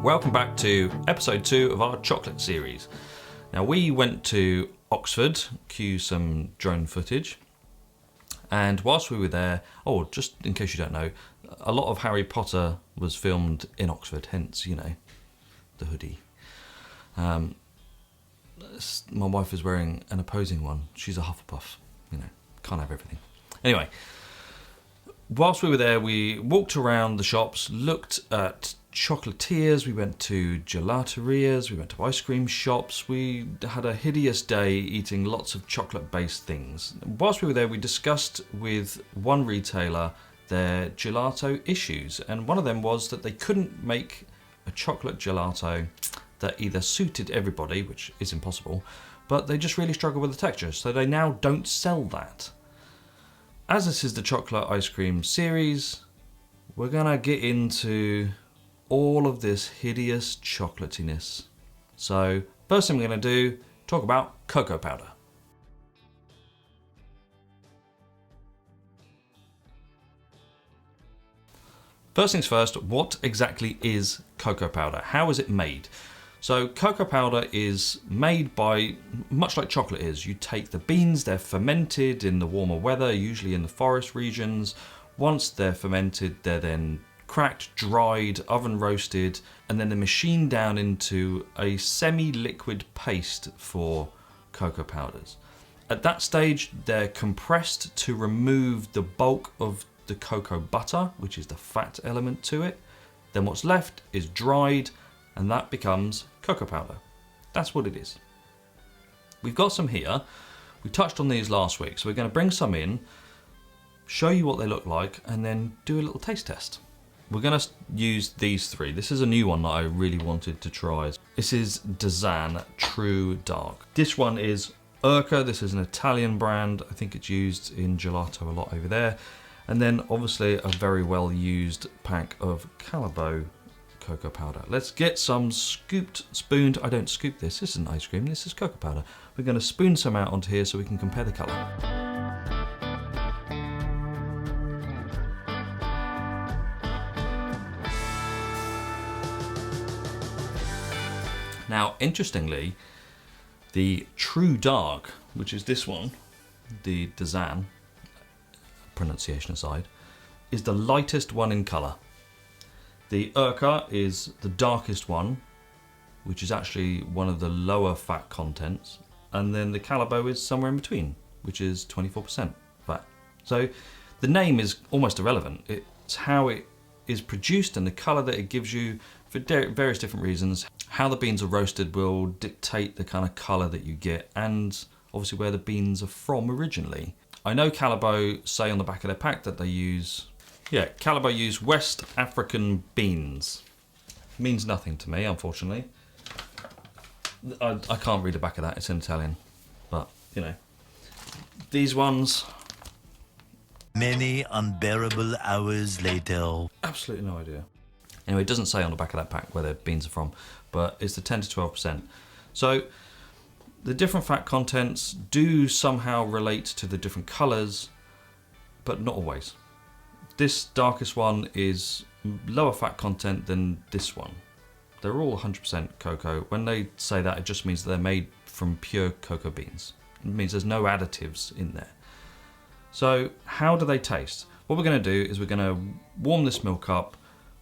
Welcome back to episode 2 of our chocolate series. Now we went to Oxford, cue some drone footage, and whilst we were there, just in case you don't know, a lot of Harry Potter was filmed in Oxford, hence, the hoodie. My wife is wearing an opposing one. She's a Hufflepuff, can't have everything. Anyway, whilst we were there, we walked around the shops, looked at chocolatiers, we went to gelaterias, we went to ice cream shops. We had a hideous day eating lots of chocolate-based things. Whilst we were there, we discussed with one retailer their gelato issues, and one of them was that they couldn't make a chocolate gelato that either suited everybody, which is impossible, but they just really struggle with the texture, so they now don't sell that. As this is the chocolate ice cream series, we're gonna get into all of this hideous chocolatiness. So, first thing we're gonna do, talk about cocoa powder. First things first, what exactly is cocoa powder? How is it made? So cocoa powder is made by, much like chocolate is, you take the beans, they're fermented in the warmer weather, usually in the forest regions. Once they're fermented, they're then cracked, dried, oven roasted, and then they're machined down into a semi-liquid paste for cocoa powders. At that stage, they're compressed to remove the bulk of the cocoa butter, which is the fat element to it. Then what's left is dried, and that becomes cocoa powder. That's what it is. We've got some here. We touched on these last week, so we're going to bring some in, show you what they look like, and then do a little taste test. We're going to use these three. This is a new one that I really wanted to try. This is deZaan True Dark. This one is IRCA. This is an Italian brand. I think it's used in gelato a lot over there. And then obviously a very well used pack of Callebaut cocoa powder. Let's get some spooned. I don't scoop this. This isn't ice cream. This is cocoa powder. We're going to spoon some out onto here so we can compare the colour. Now, interestingly, the True Dark, which is this one, the deZaan, pronunciation aside, is the lightest one in colour. The IRCA is the darkest one, which is actually one of the lower fat contents, and then the Callebaut is somewhere in between, which is 24% fat. So the name is almost irrelevant. It's how it is produced and the colour that it gives you for various different reasons. How the beans are roasted will dictate the kind of colour that you get, and obviously where the beans are from originally. I know Callebaut say on the back of their pack that they use, Callebaut use West African beans. Means nothing to me, unfortunately. I can't read the back of that, it's in Italian. But, these ones. Many unbearable hours later. Absolutely no idea. Anyway, it doesn't say on the back of that pack where their beans are from, but it's the 10 to 12%. So the different fat contents do somehow relate to the different colours, but not always. This darkest one is lower fat content than this one. They're all 100% cocoa. When they say that, it just means they're made from pure cocoa beans. It means there's no additives in there. So how do they taste? What we're going to do is we're going to warm this milk up,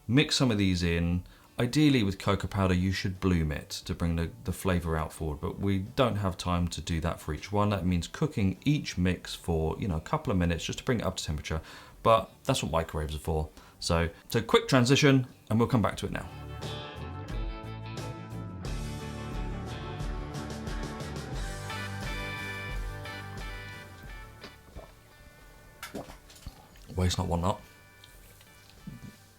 mix some of these in. Ideally with cocoa powder you should bloom it to bring the flavour out forward, but we don't have time to do that for each one. That means cooking each mix for a couple of minutes just to bring it up to temperature, but that's what microwaves are for. So quick transition and we'll come back to it now. Waste not, want not.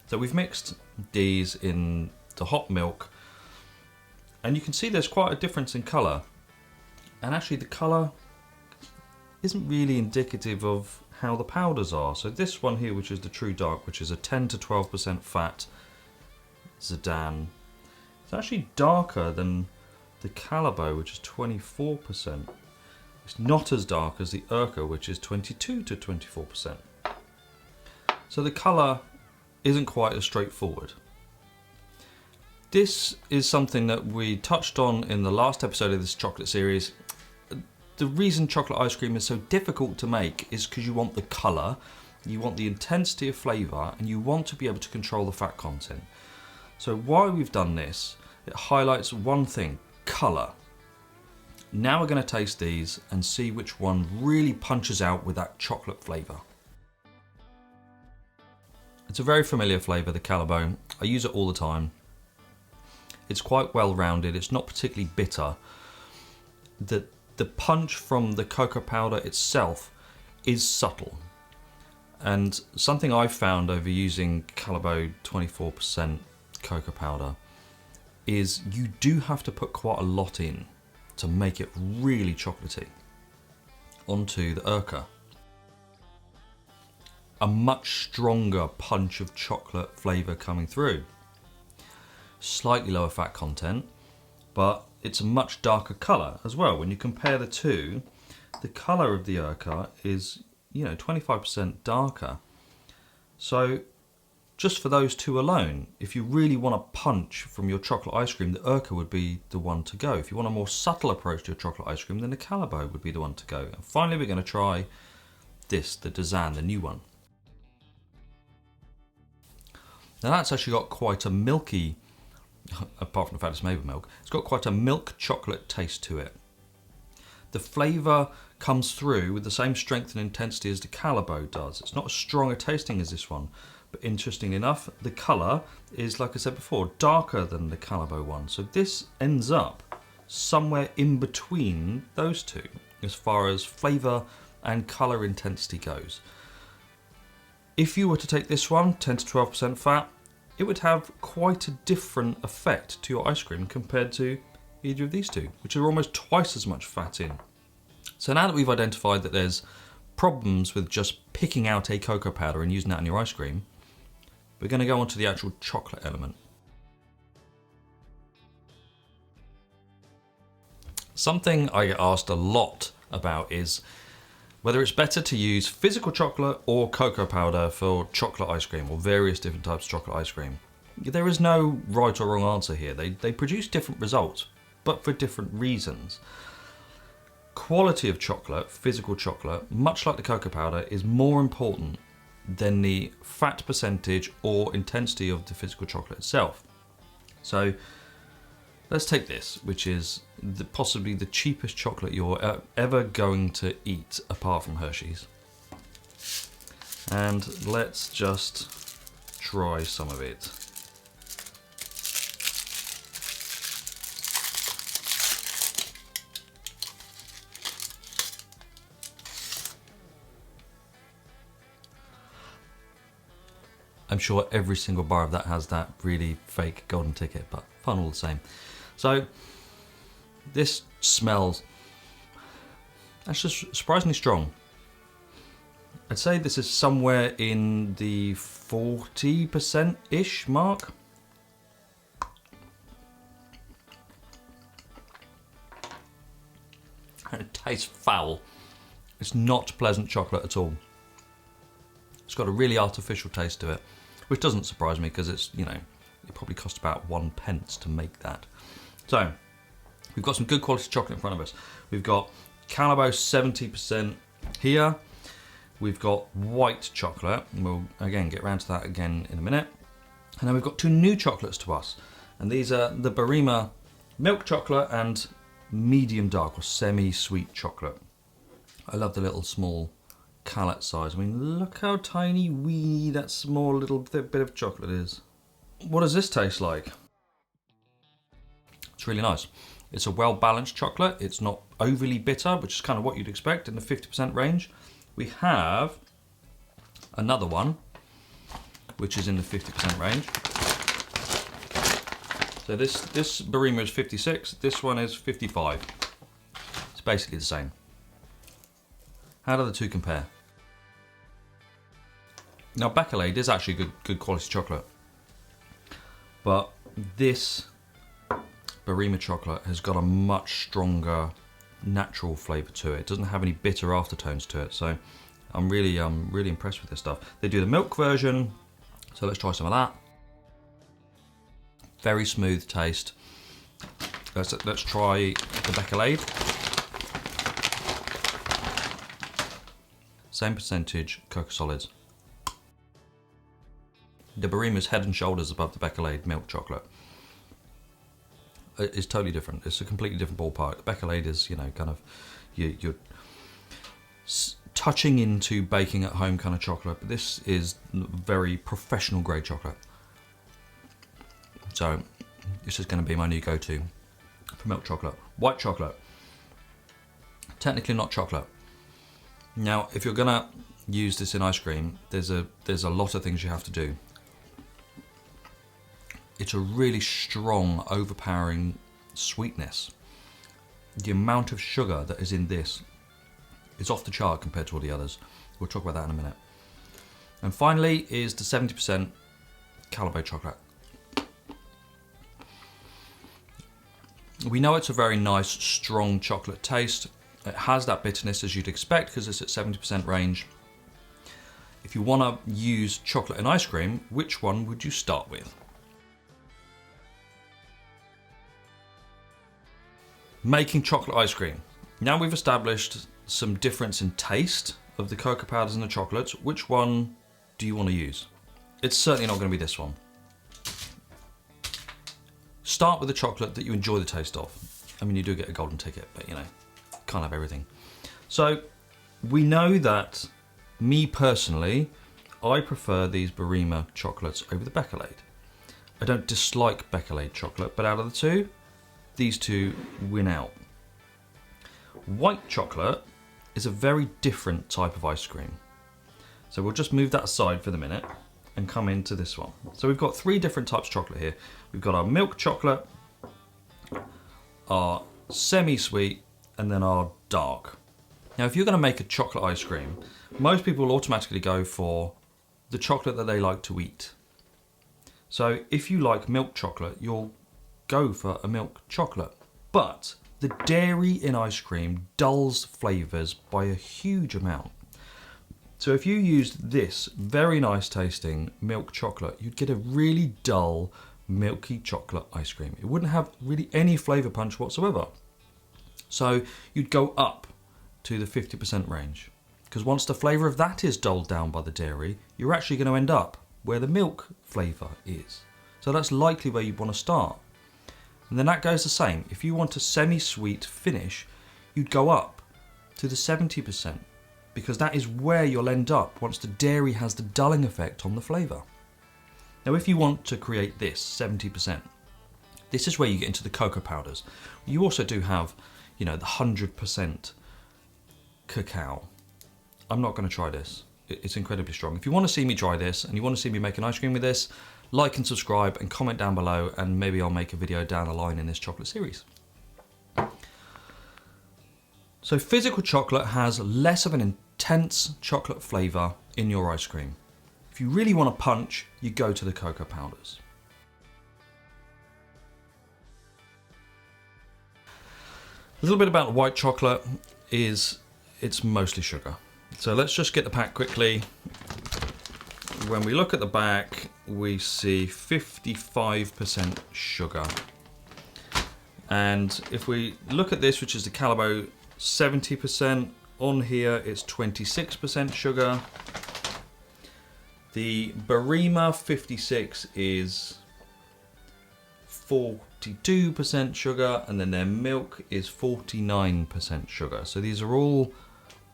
So we've mixed these in the hot milk, and you can see there's quite a difference in colour. And actually the colour isn't really indicative of how the powders are. So this one here, which is the True Dark, which is a 10 to 12% fat deZaan, it's actually darker than the Callebaut, which is 24%. It's not as dark as the IRCA, which is 22 to 24%. So the colour isn't quite as straightforward. This is something that we touched on in the last episode of this chocolate series. The reason chocolate ice cream is so difficult to make is because you want the colour, you want the intensity of flavour, and you want to be able to control the fat content. So why we've done this, it highlights one thing, colour. Now we're going to taste these and see which one really punches out with that chocolate flavour. It's a very familiar flavour, the Callebaut. I use it all the time. It's quite well rounded, it's not particularly bitter. The punch from the cocoa powder itself is subtle. And something I've found over using Callebaut 24% cocoa powder is you do have to put quite a lot in to make it really chocolatey onto the IRCA. A much stronger punch of chocolate flavour coming through. Slightly lower fat content, but it's a much darker colour as well. When you compare the two, the colour of the IRCA is, 25% darker. So just for those two alone, if you really want a punch from your chocolate ice cream, the IRCA would be the one to go. If you want a more subtle approach to your chocolate ice cream, then the Callebaut would be the one to go. And finally, we're going to try this, the deZaan, the new one. Now that's actually got quite a milky, apart from the fact it's made with milk, it's got quite a milk chocolate taste to it. The flavour comes through with the same strength and intensity as the Callebaut does. It's not as strong a tasting as this one, but interestingly enough, the colour is, like I said before, darker than the Callebaut one. So this ends up somewhere in between those two as far as flavour and colour intensity goes. If you were to take this one, 10 to 12% fat, it would have quite a different effect to your ice cream compared to either of these two, which are almost twice as much fat in. So now that we've identified that there's problems with just picking out a cocoa powder and using that in your ice cream, we're going to go on to the actual chocolate element. Something I get asked a lot about is whether it's better to use physical chocolate or cocoa powder for chocolate ice cream, or various different types of chocolate ice cream. There is no right or wrong answer here. They produce different results, but for different reasons. Quality of chocolate, physical chocolate, much like the cocoa powder, is more important than the fat percentage or intensity of the physical chocolate itself. So let's take this, which is possibly the cheapest chocolate you're ever going to eat apart from Hershey's. And let's just try some of it. I'm sure every single bar of that has that really fake golden ticket, but fun all the same. So this smells, that's just surprisingly strong. I'd say this is somewhere in the 40%-ish mark. And it tastes foul. It's not pleasant chocolate at all. It's got a really artificial taste to it, which doesn't surprise me because it's, it probably cost about 1 pence to make that. So we've got some good quality chocolate in front of us. We've got Callebaut 70% here. We've got white chocolate, and we'll again get around to that again in a minute. And then we've got two new chocolates to us, and these are the Barima milk chocolate and medium dark or semi-sweet chocolate. I love the little small callet size. I mean, look how tiny wee that small little bit of chocolate is. What does this taste like? It's really nice. It's a well-balanced chocolate. It's not overly bitter, which is kind of what you'd expect in the 50% range. We have another one, which is in the 50% range. So this Barima is 56, this one is 55. It's basically the same. How do the two compare? Now Becolade is actually good quality chocolate, but this Barima chocolate has got a much stronger natural flavour to it. It doesn't have any bitter aftertones to it, so I'm really impressed with this stuff. They do the milk version, so let's try some of that. Very smooth taste. Let's try the Becolade. Same percentage cocoa solids. The Barima's head and shoulders above the Becolade milk chocolate. It's totally different. It's a completely different ballpark. The Becolade is, you know, kind of you're touching into baking at home kind of chocolate, but this is very professional grade chocolate. So this is going to be my new go-to for milk chocolate. White chocolate, technically not chocolate. Now, if you're going to use this in ice cream, there's a lot of things you have to do. It's a really strong, overpowering sweetness. The amount of sugar that is in this is off the chart compared to all the others. We'll talk about that in a minute. And finally is the 70% Callebaut chocolate. We know it's a very nice, strong chocolate taste. It has that bitterness as you'd expect because it's at 70% range. If you want to use chocolate in ice cream, which one would you start with? Making chocolate ice cream. Now we've established some difference in taste of the cocoa powders and the chocolates. Which one do you want to use? It's certainly not going to be this one. Start with the chocolate that you enjoy the taste of. I mean, you do get a golden ticket, but you know, can't have everything. So we know that, me personally, I prefer these Barima chocolates over the Becolade. I don't dislike Becolade chocolate, but out of the two, these two win out. White chocolate is a very different type of ice cream. So we'll just move that aside for the minute and come into this one. So we've got three different types of chocolate here. We've got our milk chocolate, our semi-sweet, and then our dark. Now, if you're going to make a chocolate ice cream, most people will automatically go for the chocolate that they like to eat. So if you like milk chocolate, you'll go for a milk chocolate. But the dairy in ice cream dulls flavours by a huge amount. So if you used this very nice tasting milk chocolate, you'd get a really dull, milky chocolate ice cream. It wouldn't have really any flavour punch whatsoever. So you'd go up to the 50% range. Because once the flavour of that is dulled down by the dairy, you're actually going to end up where the milk flavour is. So that's likely where you'd want to start. And then that goes the same. If you want a semi-sweet finish, you'd go up to the 70%. Because that is where you'll end up once the dairy has the dulling effect on the flavour. Now if you want to create this 70%, this is where you get into the cocoa powders. You also do have, you know, the 100% cacao. I'm not going to try this. It's incredibly strong. If you want to see me try this and you want to see me make an ice cream with this, like and subscribe and comment down below, and maybe I'll make a video down the line in this chocolate series. So physical chocolate has less of an intense chocolate flavour in your ice cream. If you really want to punch, you go to the cocoa powders. A little bit about white chocolate is it's mostly sugar. So let's just get the pack quickly. When we look at the back, we see 55% sugar. And if we look at this, which is the Callebaut 70%, on here it's 26% sugar. The Barima 56 is 42% sugar, and then their milk is 49% sugar. So these are all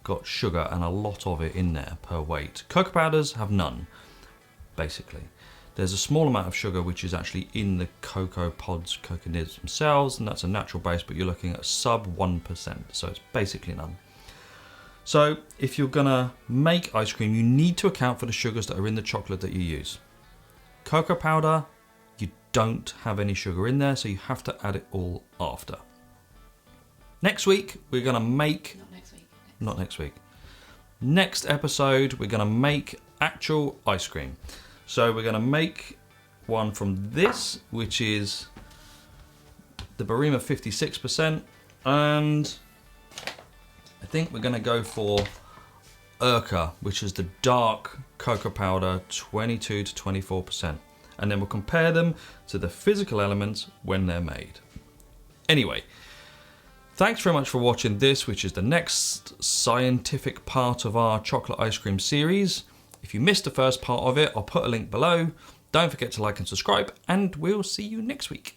got sugar and a lot of it in there per weight. Cocoa powders have none, basically. There's a small amount of sugar which is actually in the cocoa pods, cocoa nibs themselves, and that's a natural base, but you're looking at sub 1%, so it's basically none. So if you're gonna make ice cream, you need to account for the sugars that are in the chocolate that you use. Cocoa powder, you don't have any sugar in there, so you have to add it all after. Next week, we're gonna make... Not next week. Next episode, we're gonna make actual ice cream. So we're gonna make one from this, which is the Barima 56%, and I think we're gonna go for IRCA, which is the dark cocoa powder, 22 to 24%. and then we'll compare them to the physical elements when they're made. Anyway, thanks very much for watching this, which is the next scientific part of our chocolate ice cream series. If you missed the first part of it, I'll put a link below. Don't forget to like and subscribe, and we'll see you next week.